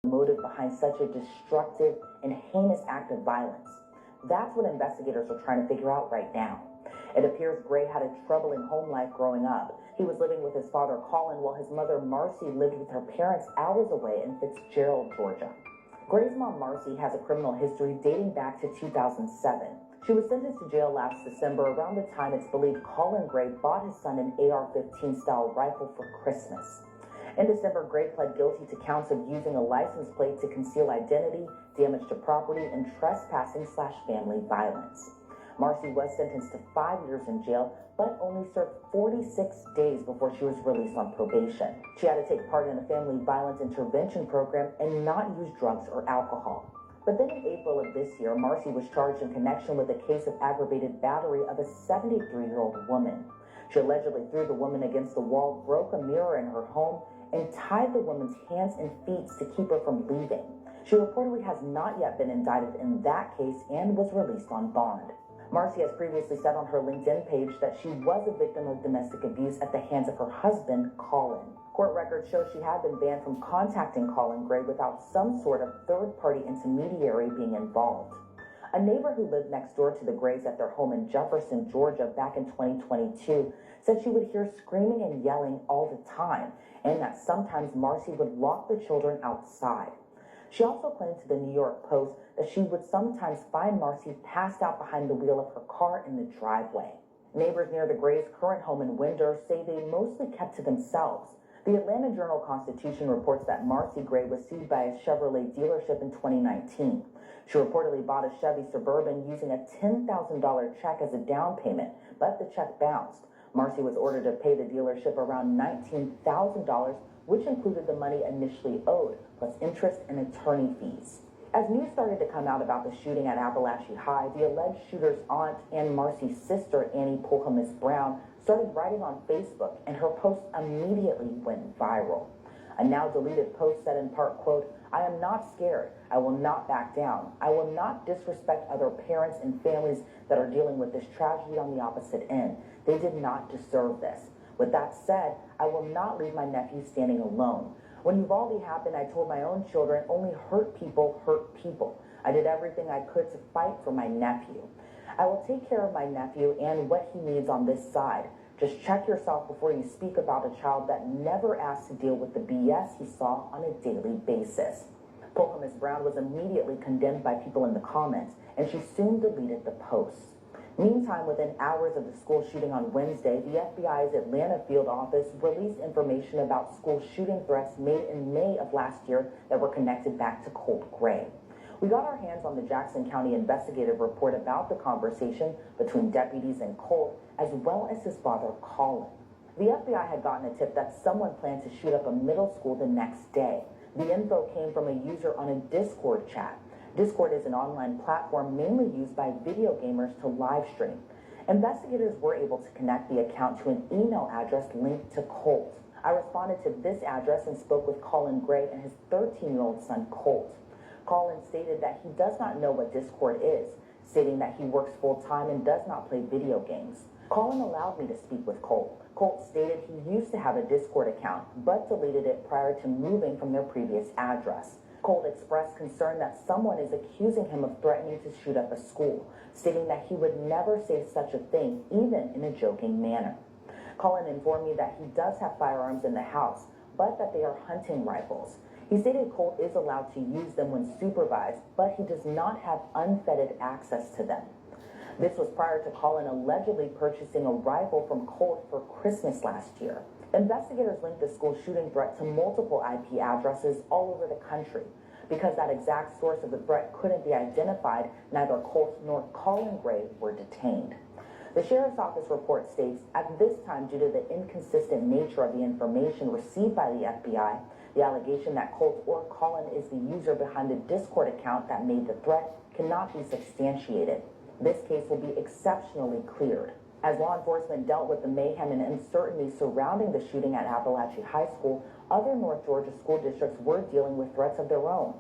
the motive behind such a destructive and heinous act of violence? That's what investigators are trying to figure out right now. It appears Gray had a troubling home life growing up. He was living with his father, Colin, while his mother, Marcy, lived with her parents hours away in Fitzgerald, Georgia. Gray's mom, Marcy, has a criminal history dating back to 2007. She was sentenced to jail last December, around the time it's believed Colin Gray bought his son an AR-15 style rifle for Christmas. In December, Gray pled guilty to counts of using a license plate to conceal identity, damage to property, and trespassing/family violence. Marcy was sentenced to 5 years in jail, but only served 46 days before she was released on probation. She had to take part in a family violence intervention program and not use drugs or alcohol. But then in April of this year, Marcy was charged in connection with a case of aggravated battery of a 73-year-old woman. She allegedly threw the woman against the wall, broke a mirror in her home, and tied the woman's hands and feet to keep her from leaving. She reportedly has not yet been indicted in that case and was released on bond. Marcy has previously said on her LinkedIn page that she was a victim of domestic abuse at the hands of her husband, Colin. Court records show she had been banned from contacting Colin Gray without some sort of third-party intermediary being involved. A neighbor who lived next door to the Grays at their home in Jefferson, Georgia back in 2022 said she would hear screaming and yelling all the time, and that sometimes Marcy would lock the children outside. She also claimed to the New York Post that she would sometimes find Marcy passed out behind the wheel of her car in the driveway. Neighbors near the Grays' current home in Winder say they mostly kept to themselves. The Atlanta Journal-Constitution reports that Marcy Gray was sued by a Chevrolet dealership in 2019. She reportedly bought a Chevy Suburban using a $10,000 check as a down payment, but the check bounced. Marcy was ordered to pay the dealership around $19,000, which included the money initially owed, plus interest and attorney fees. As news started to come out about the shooting at Appalachia High, the alleged shooter's aunt and Marcy's sister, Annie Polkamis Brown, started writing on Facebook, and her post immediately went viral. A now deleted post said in part, quote, "I am not scared. I will not back down. I will not disrespect other parents and families that are dealing with this tragedy on the opposite end. They did not deserve this. With that said, I will not leave my nephew standing alone. When Uvalde happened, I told my own children only hurt people hurt people. I did everything I could to fight for my nephew. I will take care of my nephew and what he needs on this side. Just check yourself before you speak about a child that never asked to deal with the BS he saw on a daily basis." Polkamis Brown was immediately condemned by people in the comments, and she soon deleted the post. Meantime, within hours of the school shooting on Wednesday, the FBI's Atlanta field office released information about school shooting threats made in May of last year that were connected back to Colt Gray. We got our hands on the Jackson County investigative report about the conversation between deputies and Colt, as well as his father, Colin. The FBI had gotten a tip that someone planned to shoot up a middle school the next day. The info came from a user on a Discord chat. Discord is an online platform mainly used by video gamers to live stream. Investigators were able to connect the account to an email address linked to Colt. I responded to this address and spoke with Colin Gray and his 13-year-old son, Colt. Colin stated that he does not know what Discord is, stating that he works full-time and does not play video games. Colin allowed me to speak with Colt. Colt stated he used to have a Discord account, but deleted it prior to moving from their previous address. Colt expressed concern that someone is accusing him of threatening to shoot up a school, stating that he would never say such a thing, even in a joking manner. Colin informed me that he does have firearms in the house, but that they are hunting rifles. He stated Colt is allowed to use them when supervised, but he does not have unfettered access to them. This was prior to Colin allegedly purchasing a rifle from Colt for Christmas last year. Investigators linked the school shooting threat to multiple IP addresses all over the country. Because that exact source of the threat couldn't be identified, neither Colt nor Colin Gray were detained. The Sheriff's Office report states, at this time, due to the inconsistent nature of the information received by the FBI, the allegation that Colt or Colin is the user behind the Discord account that made the threat cannot be substantiated. This case will be exceptionally cleared. As law enforcement dealt with the mayhem and uncertainty surrounding the shooting at Appalachia High School, other North Georgia school districts were dealing with threats of their own.